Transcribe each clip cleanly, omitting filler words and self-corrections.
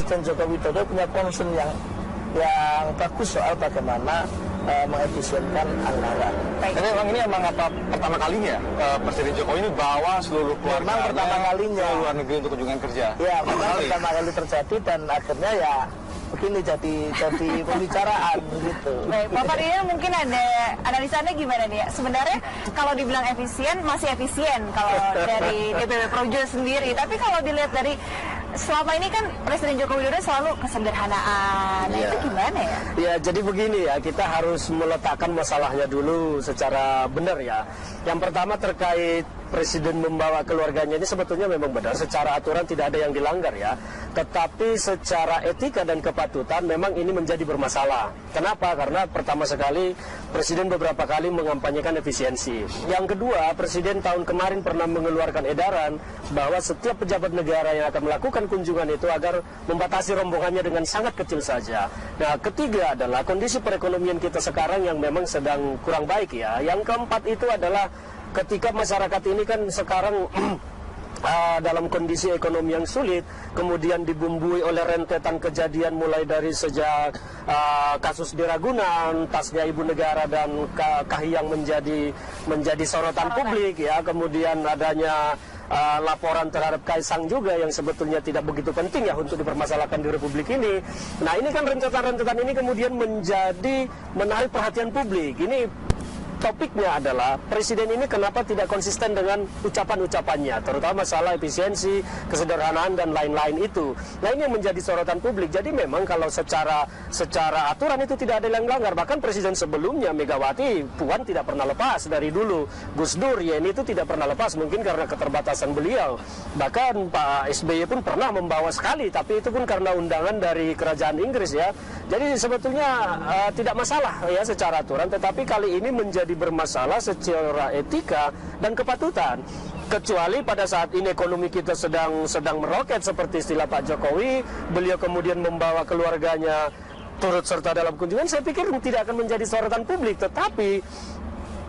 Presiden Joko Widodo punya concern yang bagus soal bagaimana mengefisienkan anggaran. Jadi ini emang apa pertama kalinya Presiden Jokowi ini bawa seluruh keluarga pertama kalinya ke luar negeri untuk kunjungan kerja. Ya, memang pertama kali terjadi dan akhirnya ya begini jadi pembicaraan gitu. Baik, Pak Fadil mungkin ada analisanya gimana nih? Sebenarnya kalau dibilang efisien masih efisien kalau dari DPW Projo sendiri, tapi kalau dilihat dari selama ini kan Presiden Joko Widodo selalu kesederhanaan. Nah, itu gimana ya? Ya, jadi begini ya, kita harus meletakkan masalahnya dulu secara benar ya. Yang pertama terkait Presiden membawa keluarganya ini sebetulnya memang benar, secara aturan tidak ada yang dilanggar ya. Tetapi secara etika dan kepatutan memang ini menjadi bermasalah. Kenapa? Karena pertama sekali Presiden beberapa kali mengampanyekan efisiensi. Yang kedua, Presiden tahun kemarin pernah mengeluarkan edaran bahwa setiap pejabat negara yang akan melakukan kunjungan itu agar membatasi rombongannya dengan sangat kecil saja. Nah, ketiga adalah kondisi perekonomian kita sekarang yang memang sedang kurang baik ya. Yang keempat itu adalah ketika masyarakat ini kan sekarang dalam kondisi ekonomi yang sulit, kemudian dibumbui oleh rentetan kejadian mulai dari sejak kasus di Ragunan, tasnya ibu negara dan Kahiyang menjadi sorotan publik ya, kemudian adanya laporan terhadap Kaisang juga yang sebetulnya tidak begitu penting ya untuk dipermasalahkan di Republik ini. Nah, ini kan rentetan-rentetan ini kemudian menjadi menarik perhatian publik. Ini topiknya adalah Presiden ini kenapa tidak konsisten dengan ucapan-ucapannya, terutama masalah efisiensi, kesederhanaan dan lain-lain itu. Nah, ini yang menjadi sorotan publik. Jadi memang kalau secara aturan itu tidak ada yang melanggar. Bahkan Presiden sebelumnya Megawati, Puan tidak pernah lepas dari dulu. Gus Dur, Yeni itu tidak pernah lepas, mungkin karena keterbatasan beliau. Bahkan Pak SBY pun pernah membawa sekali, tapi itu pun karena undangan dari kerajaan Inggris ya. Jadi sebetulnya tidak masalah ya secara aturan, tetapi kali ini menjadi bermasalah secara etika dan kepatutan. Kecuali pada saat ini ekonomi kita sedang meroket seperti istilah Pak Jokowi, beliau kemudian membawa keluarganya turut serta dalam kunjungan, saya pikir tidak akan menjadi sorotan publik. Tetapi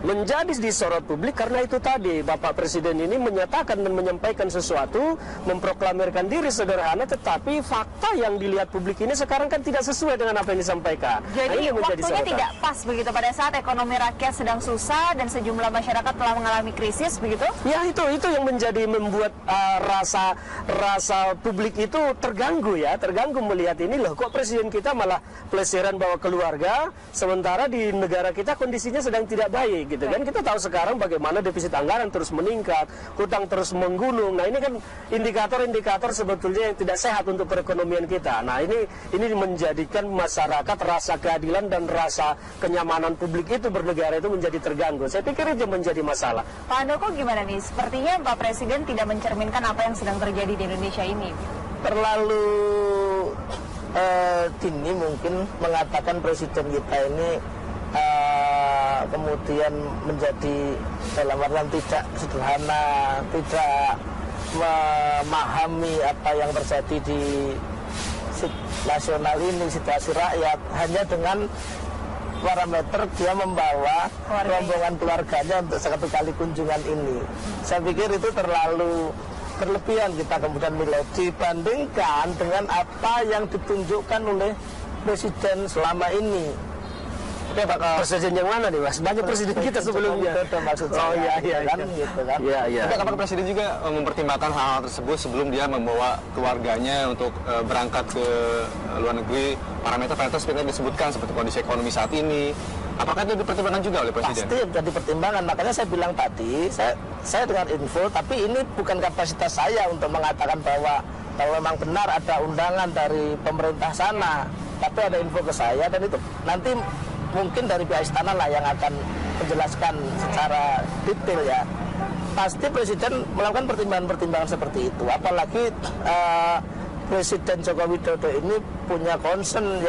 menjadi disorot publik karena itu tadi Bapak Presiden ini menyatakan dan menyampaikan sesuatu, memproklamirkan diri sederhana, tetapi fakta yang dilihat publik ini sekarang kan tidak sesuai dengan apa yang disampaikan. Jadi waktunya tidak pas begitu pada saat ekonomi rakyat sedang susah dan sejumlah masyarakat telah mengalami krisis begitu? Ya, itu yang membuat rasa publik itu terganggu melihat ini, loh kok Presiden kita malah pelesiran bawa keluarga, sementara di negara kita kondisinya sedang tidak baik. Gitu kan, kita tahu sekarang bagaimana defisit anggaran terus meningkat, hutang terus menggunung. Nah, ini kan indikator-indikator sebetulnya yang tidak sehat untuk perekonomian kita. Nah, ini menjadikan masyarakat rasa keadilan dan rasa kenyamanan publik itu bernegara itu menjadi terganggu. Saya pikir itu menjadi masalah. Pak Handoko gimana nih? Sepertinya Pak Presiden tidak mencerminkan apa yang sedang terjadi di Indonesia ini. Terlalu dini mungkin mengatakan Presiden kita ini kemudian menjadi dalam artian tidak sederhana, tidak memahami apa yang terjadi di nasional ini, situasi rakyat, hanya dengan parameter dia membawa rombongan keluarganya untuk satu kali kunjungan ini. Saya pikir itu terlalu berlebihan kita kemudian nilai dibandingkan dengan apa yang ditunjukkan oleh Presiden selama ini. Oke, Pak, Presiden yang mana nih, Mas? Banyak Presiden kita sebelumnya. Oh iya kan, gitu kan. Iya. Apakah Presiden juga mempertimbangkan hal tersebut sebelum dia membawa keluarganya untuk berangkat ke luar negeri? Parameter-parameter seperti yang disebutkan seperti kondisi ekonomi saat ini. Apakah itu dipertimbangkan juga oleh Presiden? Pasti jadi pertimbangan. Makanya saya bilang tadi, saya dengar info, tapi ini bukan kapasitas saya untuk mengatakan bahwa kalau memang benar ada undangan dari pemerintah sana, tapi ada info ke saya dan itu nanti mungkin dari pihak istana lah yang akan menjelaskan secara detail ya. Pasti Presiden melakukan pertimbangan-pertimbangan seperti itu. Apalagi Presiden Joko Widodo ini punya concern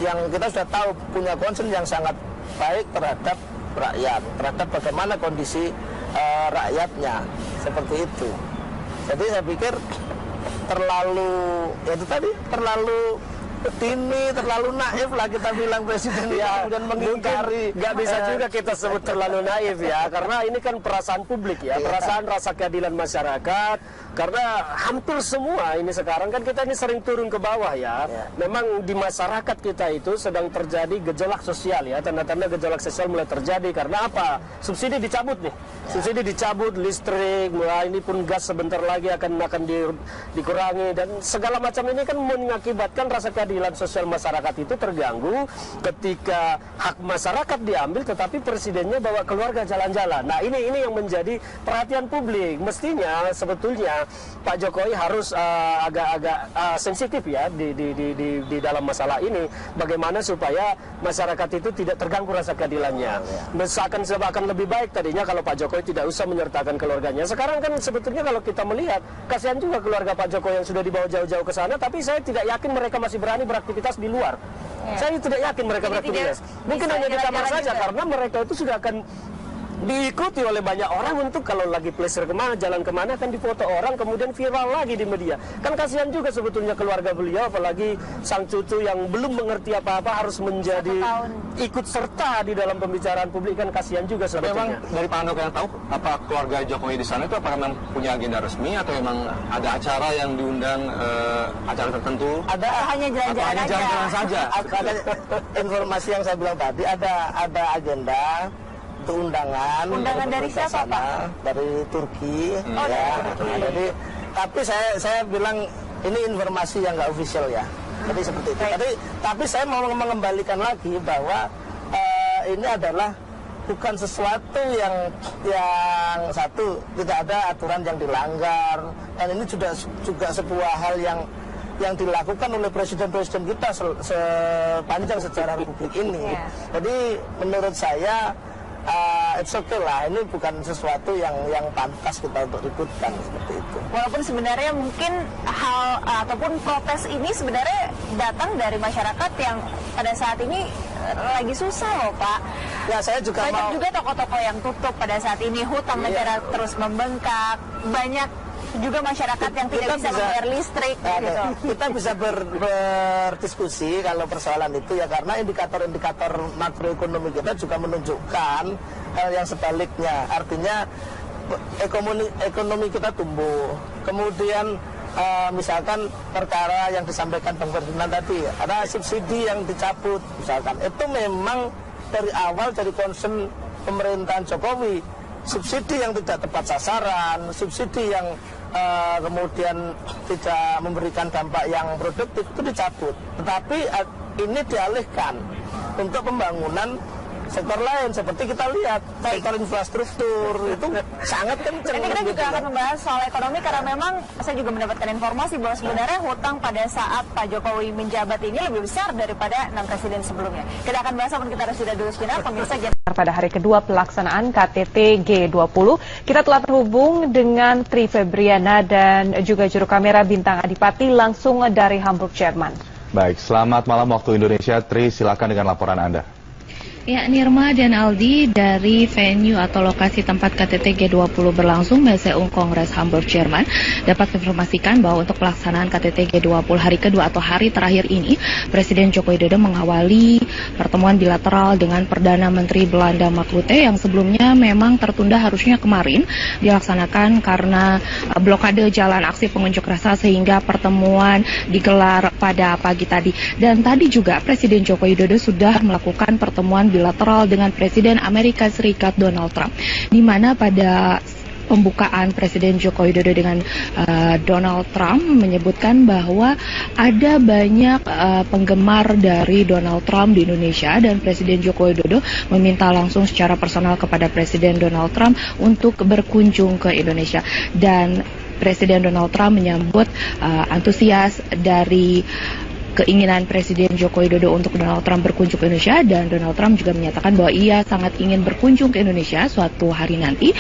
yang kita sudah tahu punya concern yang sangat baik terhadap rakyat, terhadap bagaimana kondisi rakyatnya seperti itu. Jadi saya pikir terlalu dini, terlalu naif lah kita bilang presiden Ya, kemudian mungkin mengingkari. nggak bisa juga kita sebut terlalu naif ya, karena ini kan perasaan publik ya, perasaan rasa keadilan masyarakat. Karena hampir semua ini sekarang kan kita ini sering turun ke bawah ya. Memang di masyarakat kita itu sedang terjadi gejolak sosial ya, tanda-tanda gejolak sosial mulai terjadi karena apa? Subsidi dicabut nih, subsidi dicabut, listrik, mulai ini pun gas sebentar lagi akan dikurangi dan segala macam ini kan mengakibatkan rasa keadilan sosial masyarakat itu terganggu ketika hak masyarakat diambil tetapi presidennya bawa keluarga jalan-jalan. Nah ini yang menjadi perhatian publik. Mestinya sebetulnya Pak Jokowi harus agak-agak sensitif ya di dalam masalah ini. Bagaimana supaya masyarakat itu tidak terganggu rasa keadilannya. Seakan lebih baik tadinya kalau Pak Jokowi tidak usah menyertakan keluarganya. Sekarang kan sebetulnya kalau kita melihat kasihan juga keluarga Pak Jokowi yang sudah dibawa jauh-jauh ke sana. Tapi saya tidak yakin mereka masih berani beraktivitas di luar. Saya tidak yakin mereka beraktivitas. Mungkin hanya di kamar saja karena mereka itu sudah akan diikuti oleh banyak orang untuk kalau lagi pleasure kemana, jalan kemana kan difoto orang kemudian viral lagi di media. Kan kasihan juga sebetulnya keluarga beliau, apalagi sang cucu yang belum mengerti apa-apa harus menjadi ikut serta di dalam pembicaraan publik, kan kasihan juga sebetulnya. Memang dari Pak Handoko yang tahu, apa keluarga Jokowi di sana itu apakah memang punya agenda resmi atau memang ada acara yang diundang, acara tertentu? Ada hanya jalan-jalan aja. Jalan-jalan saja. Ada informasi yang saya bilang tadi, ada agenda untuk undangan dari siapa, Pak? Dari Turki. Oh, ya. dari Turki. Jadi tapi saya bilang ini informasi yang nggak official ya. Jadi seperti itu. Tapi saya mau mengembalikan lagi bahwa ini adalah bukan sesuatu yang satu tidak ada aturan yang dilanggar, dan ini juga sebuah hal yang dilakukan oleh presiden-presiden kita sepanjang sejarah Republik ini. Jadi menurut saya it's okay lah, ini bukan sesuatu yang pantas kita untuk ributkan seperti itu. Walaupun sebenarnya mungkin hal ataupun protes ini sebenarnya datang dari masyarakat yang pada saat ini lagi susah loh Pak. Ya saya juga banyak juga toko-toko yang tutup pada saat ini, hutang negara terus membengkak, banyak juga masyarakat yang tidak bisa membayar listrik gitu. Kita bisa berdiskusi kalau persoalan itu ya, karena indikator-indikator makroekonomi kita juga menunjukkan hal yang sebaliknya. Artinya ekonomi kita tumbuh. Kemudian misalkan perkara yang disampaikan Bang Ferdinand tadi, ada subsidi yang dicabut misalkan, itu memang dari awal dari concern pemerintahan Jokowi. Subsidi yang tidak tepat sasaran, subsidi yang kemudian tidak memberikan dampak yang produktif itu dicabut. Tetapi ini dialihkan untuk pembangunan sektor lain, seperti kita lihat sektor infrastruktur itu sangat kencang. Nanti kita juga akan membahas soal ekonomi karena memang saya juga mendapatkan informasi bahwa sebenarnya hutang pada saat Pak Jokowi menjabat ini lebih besar daripada 6 presiden sebelumnya. Kita akan bahas, namun kita harus sudah dulu sejenak. Pemirsa, pada hari kedua pelaksanaan KTT G20, kita telah terhubung dengan Tri Febriana dan juga juru kamera Bintang Adipati langsung dari Hamburg, Jerman. Baik, selamat malam waktu Indonesia. Tri, silakan dengan laporan Anda. Ya, Nirma dan Aldi, dari venue atau lokasi tempat KTT G20 berlangsung, Museum Kongres Hamburg, Jerman, dapat menginformasikan bahwa untuk pelaksanaan KTT G20 hari kedua atau hari terakhir ini, Presiden Joko Widodo mengawali pertemuan bilateral dengan Perdana Menteri Belanda Mark Rutte yang sebelumnya memang tertunda, harusnya kemarin dilaksanakan karena blokade jalan aksi pengunjuk rasa sehingga pertemuan digelar pada pagi tadi. Dan tadi juga Presiden Joko Widodo sudah melakukan pertemuan bilateral dengan Presiden Amerika Serikat Donald Trump, di mana pada pembukaan Presiden Joko Widodo dengan Donald Trump menyebutkan bahwa ada banyak penggemar dari Donald Trump di Indonesia, dan Presiden Joko Widodo meminta langsung secara personal kepada Presiden Donald Trump untuk berkunjung ke Indonesia. Dan Presiden Donald Trump menyambut antusias dari keinginan Presiden Joko Widodo untuk Donald Trump berkunjung ke Indonesia, dan Donald Trump juga menyatakan bahwa ia sangat ingin berkunjung ke Indonesia suatu hari nanti,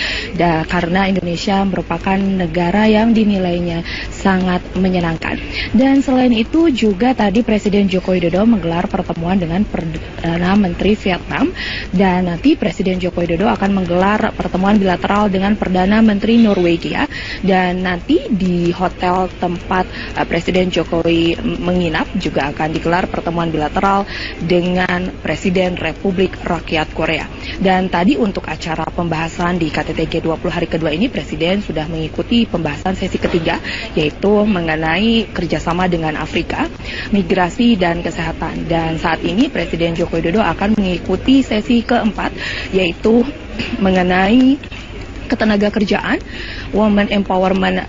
karena Indonesia merupakan negara yang dinilainya sangat menyenangkan. Dan selain itu juga tadi Presiden Joko Widodo menggelar pertemuan dengan Perdana Menteri Vietnam, dan nanti Presiden Joko Widodo akan menggelar pertemuan bilateral dengan Perdana Menteri Norwegia, dan nanti di hotel tempat Presiden Jokowi menginap juga akan digelar pertemuan bilateral dengan Presiden Republik Rakyat Korea. Dan tadi untuk acara pembahasan di KTT G20 hari kedua ini, Presiden sudah mengikuti pembahasan sesi ketiga, yaitu mengenai kerjasama dengan Afrika, migrasi dan kesehatan. Dan saat ini Presiden Joko Widodo akan mengikuti sesi keempat, yaitu mengenai ketenaga kerjaan, women empowerment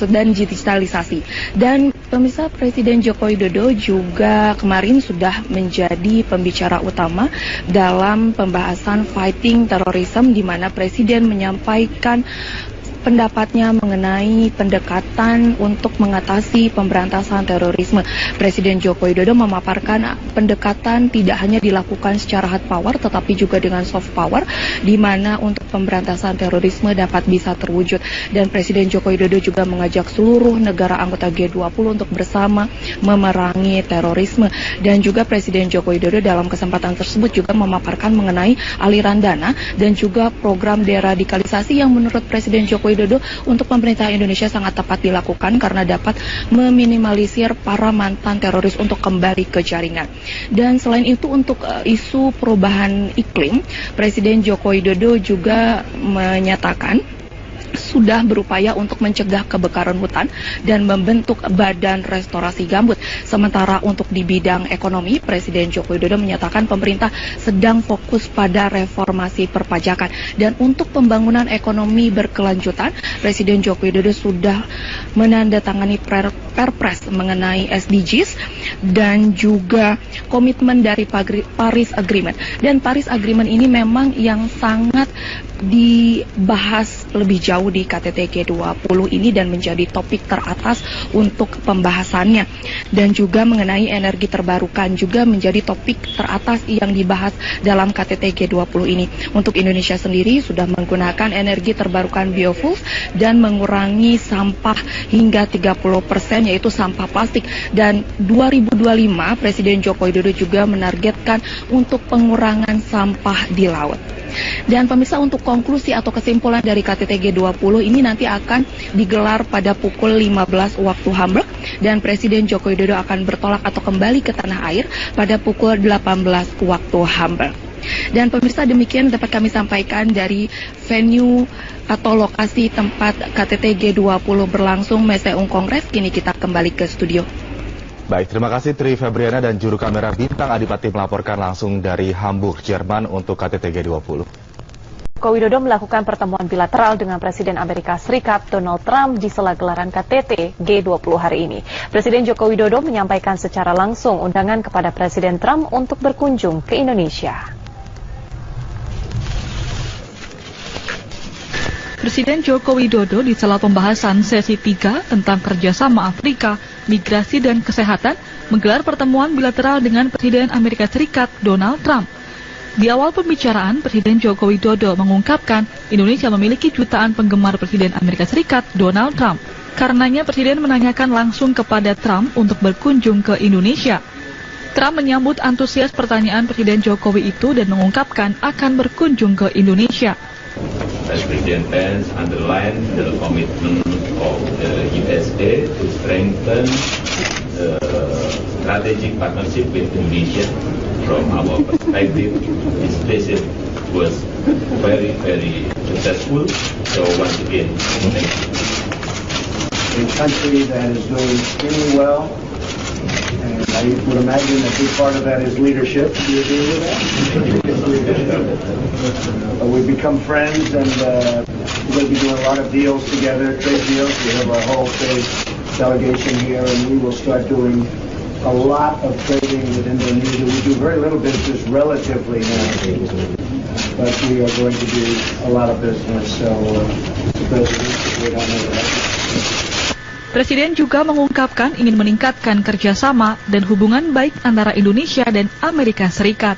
dan digitalisasi. Dan pemirsa, Presiden Joko Widodo juga kemarin sudah menjadi pembicara utama dalam pembahasan fighting terrorism, di mana Presiden menyampaikan pendapatnya mengenai pendekatan untuk mengatasi pemberantasan terorisme. Presiden Joko Widodo memaparkan pendekatan tidak hanya dilakukan secara hard power tetapi juga dengan soft power, di mana untuk pemberantasan terorisme dapat bisa terwujud. Dan Presiden Joko Widodo juga mengajak seluruh negara anggota G20 untuk bersama memerangi terorisme. Dan juga Presiden Joko Widodo dalam kesempatan tersebut juga memaparkan mengenai aliran dana dan juga program deradikalisasi yang menurut Presiden Joko Widodo untuk pemerintah Indonesia sangat tepat dilakukan karena dapat meminimalisir para mantan teroris untuk kembali ke jaringan. Dan selain itu untuk isu perubahan iklim, Presiden Joko Widodo juga menyatakan sudah berupaya untuk mencegah kebakaran hutan dan membentuk badan restorasi gambut. Sementara untuk di bidang ekonomi, Presiden Joko Widodo menyatakan pemerintah sedang fokus pada reformasi perpajakan. Dan untuk pembangunan ekonomi berkelanjutan, Presiden Joko Widodo sudah menandatangani Perpres mengenai SDGs dan juga komitmen dari Paris Agreement. Dan Paris Agreement ini memang yang sangat dibahas lebih jauh di KTT G20 ini dan menjadi topik teratas untuk pembahasannya. Dan juga mengenai energi terbarukan juga menjadi topik teratas yang dibahas dalam KTT G20 ini. Untuk Indonesia sendiri sudah menggunakan energi terbarukan biofuels dan mengurangi sampah hingga 30%, yaitu sampah plastik. Dan 2025 Presiden Joko Widodo juga menargetkan untuk pengurangan sampah di laut. Dan pemirsa, untuk konklusi atau kesimpulan dari KTT G20 ini nanti akan digelar pada pukul 15 waktu Hamburg, dan Presiden Joko Widodo akan bertolak atau kembali ke tanah air pada pukul 18 waktu Hamburg. Dan pemirsa, demikian dapat kami sampaikan dari venue atau lokasi tempat KTT G20 berlangsung, Meseung Kongres. Kini kita kembali ke studio. Baik, terima kasih Tri Febriana dan juru kamera Bintang Adipati melaporkan langsung dari Hamburg, Jerman untuk KTT G20. Joko Widodo melakukan pertemuan bilateral dengan Presiden Amerika Serikat Donald Trump di sela gelaran KTT G20 hari ini. Presiden Joko Widodo menyampaikan secara langsung undangan kepada Presiden Trump untuk berkunjung ke Indonesia. Presiden Joko Widodo di sela pembahasan sesi 3 tentang kerjasama Afrika, migrasi dan kesehatan menggelar pertemuan bilateral dengan Presiden Amerika Serikat Donald Trump. Di awal pembicaraan, Presiden Joko Widodo mengungkapkan Indonesia memiliki jutaan penggemar Presiden Amerika Serikat Donald Trump. Karenanya Presiden menanyakan langsung kepada Trump untuk berkunjung ke Indonesia. Trump menyambut antusias pertanyaan Presiden Jokowi itu dan mengungkapkan akan berkunjung ke Indonesia. President Pence underlined the commitment of the USA to strengthen the strategic partnership with Indonesia. From our perspective, this visit was very, very successful. So once again, thank you. A country that is doing extremely well, and I would imagine a big part of that is leadership. Do you agree with that? We've become friends, and we're going to be doing a lot of deals together, trade deals. We have our whole trade delegation here, and we will start doing a lot of trading with Indonesia. We do very little business relatively now, but we are going to do a lot of business. So, Mr. President, we don't know that. Presiden juga mengungkapkan ingin meningkatkan kerjasama dan hubungan baik antara Indonesia dan Amerika Serikat.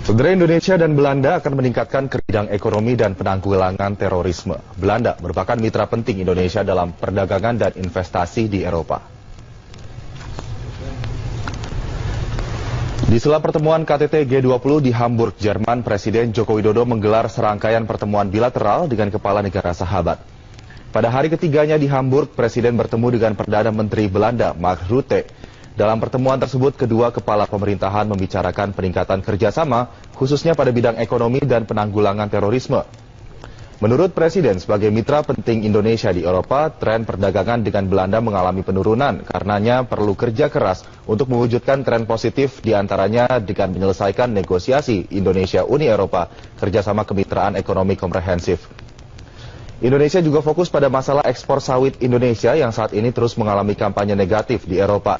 Saudara, Indonesia dan Belanda akan meningkatkan ke bidang ekonomi dan penanggulangan terorisme. Belanda merupakan mitra penting Indonesia dalam perdagangan dan investasi di Eropa. Di sela pertemuan KTT G20 di Hamburg, Jerman, Presiden Joko Widodo menggelar serangkaian pertemuan bilateral dengan kepala negara sahabat. Pada hari ketiganya di Hamburg, Presiden bertemu dengan Perdana Menteri Belanda, Mark Rutte. Dalam pertemuan tersebut, kedua kepala pemerintahan membicarakan peningkatan kerjasama, khususnya pada bidang ekonomi dan penanggulangan terorisme. Menurut Presiden, sebagai mitra penting Indonesia di Eropa, tren perdagangan dengan Belanda mengalami penurunan. Karenanya perlu kerja keras untuk mewujudkan tren positif, diantaranya dengan menyelesaikan negosiasi Indonesia-Uni Eropa, kerjasama kemitraan ekonomi komprehensif. Indonesia juga fokus pada masalah ekspor sawit Indonesia yang saat ini terus mengalami kampanye negatif di Eropa.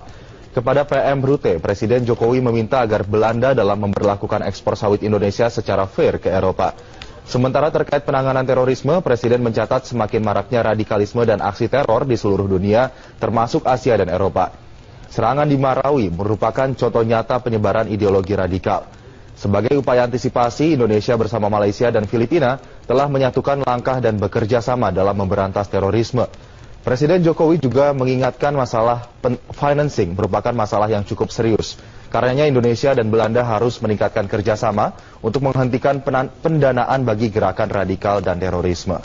Kepada PM Rutte, Presiden Jokowi meminta agar Belanda dalam memperlakukan ekspor sawit Indonesia secara fair ke Eropa. Sementara terkait penanganan terorisme, Presiden mencatat semakin maraknya radikalisme dan aksi teror di seluruh dunia, termasuk Asia dan Eropa. Serangan di Marawi merupakan contoh nyata penyebaran ideologi radikal. Sebagai upaya antisipasi, Indonesia bersama Malaysia dan Filipina telah menyatukan langkah dan bekerja sama dalam memberantas terorisme. Presiden Jokowi juga mengingatkan masalah financing merupakan masalah yang cukup serius. Karenanya Indonesia dan Belanda harus meningkatkan kerjasama untuk menghentikan pendanaan bagi gerakan radikal dan terorisme.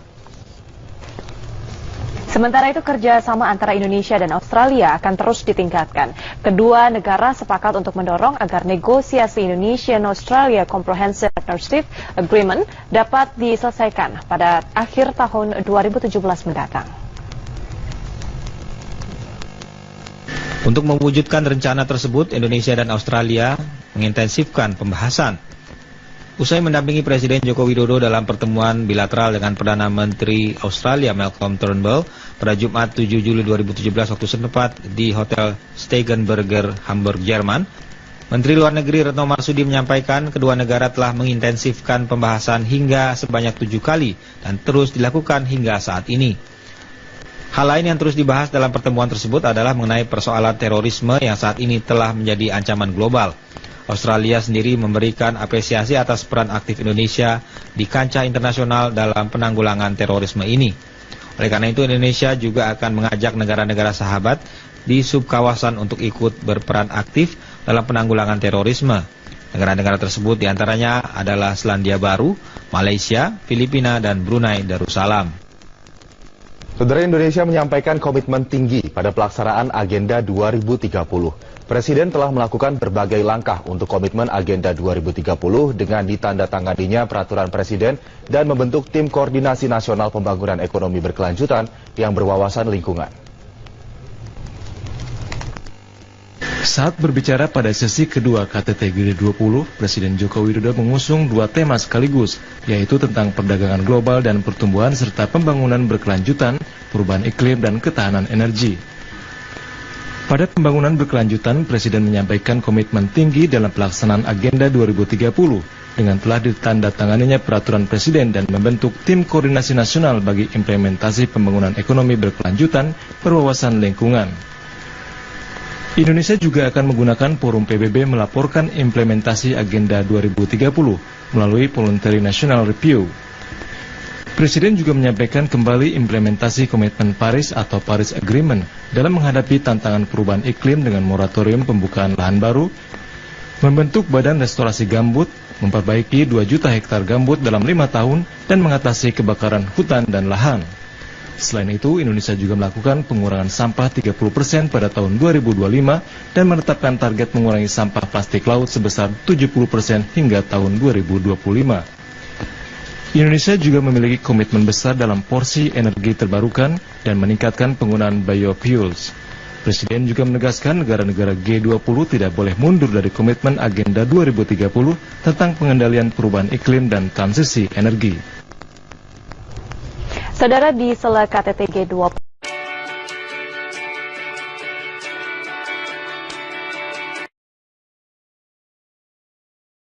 Sementara itu kerjasama antara Indonesia dan Australia akan terus ditingkatkan. Kedua negara sepakat untuk mendorong agar negosiasi Indonesia-Australia Comprehensive Partnership Agreement dapat diselesaikan pada akhir tahun 2017 mendatang. Untuk mewujudkan rencana tersebut, Indonesia dan Australia mengintensifkan pembahasan. Usai mendampingi Presiden Joko Widodo dalam pertemuan bilateral dengan Perdana Menteri Australia Malcolm Turnbull pada Jumat 7 Juli 2017 waktu setempat di Hotel Stegenberger, Hamburg, Jerman, Menteri Luar Negeri Retno Marsudi menyampaikan kedua negara telah mengintensifkan pembahasan hingga sebanyak 7 kali dan terus dilakukan hingga saat ini. Hal lain yang terus dibahas dalam pertemuan tersebut adalah mengenai persoalan terorisme yang saat ini telah menjadi ancaman global. Australia sendiri memberikan apresiasi atas peran aktif Indonesia di kancah internasional dalam penanggulangan terorisme ini. Oleh karena itu, Indonesia juga akan mengajak negara-negara sahabat di subkawasan untuk ikut berperan aktif dalam penanggulangan terorisme. Negara-negara tersebut diantaranya adalah Selandia Baru, Malaysia, Filipina, dan Brunei Darussalam. Saudara, Indonesia menyampaikan komitmen tinggi pada pelaksanaan Agenda 2030. Presiden telah melakukan berbagai langkah untuk komitmen Agenda 2030 dengan ditandatanganinya peraturan Presiden dan membentuk Tim Koordinasi Nasional Pembangunan Ekonomi Berkelanjutan yang berwawasan lingkungan. Saat berbicara pada sesi kedua KTT G20, Presiden Joko Widodo mengusung dua tema sekaligus, yaitu tentang perdagangan global dan pertumbuhan serta pembangunan berkelanjutan, perubahan iklim dan ketahanan energi. Pada pembangunan berkelanjutan, Presiden menyampaikan komitmen tinggi dalam pelaksanaan Agenda 2030 dengan telah ditandatanganinya peraturan Presiden dan membentuk Tim Koordinasi Nasional bagi implementasi pembangunan ekonomi berkelanjutan berwawasan lingkungan. Indonesia juga akan menggunakan forum PBB melaporkan implementasi Agenda 2030 melalui Voluntary National Review. Presiden juga menyampaikan kembali implementasi komitmen Paris atau Paris Agreement dalam menghadapi tantangan perubahan iklim dengan moratorium pembukaan lahan baru, membentuk badan restorasi gambut, memperbaiki 2 juta hektar gambut dalam 5 tahun, dan mengatasi kebakaran hutan dan lahan. Selain itu, Indonesia juga melakukan pengurangan sampah 30% pada tahun 2025 dan menetapkan target mengurangi sampah plastik laut sebesar 70% hingga tahun 2025. Indonesia juga memiliki komitmen besar dalam porsi energi terbarukan dan meningkatkan penggunaan biofuels. Presiden juga menegaskan negara-negara G20 tidak boleh mundur dari komitmen Agenda 2030 tentang pengendalian perubahan iklim dan transisi energi. Saudara, di sela KTT G20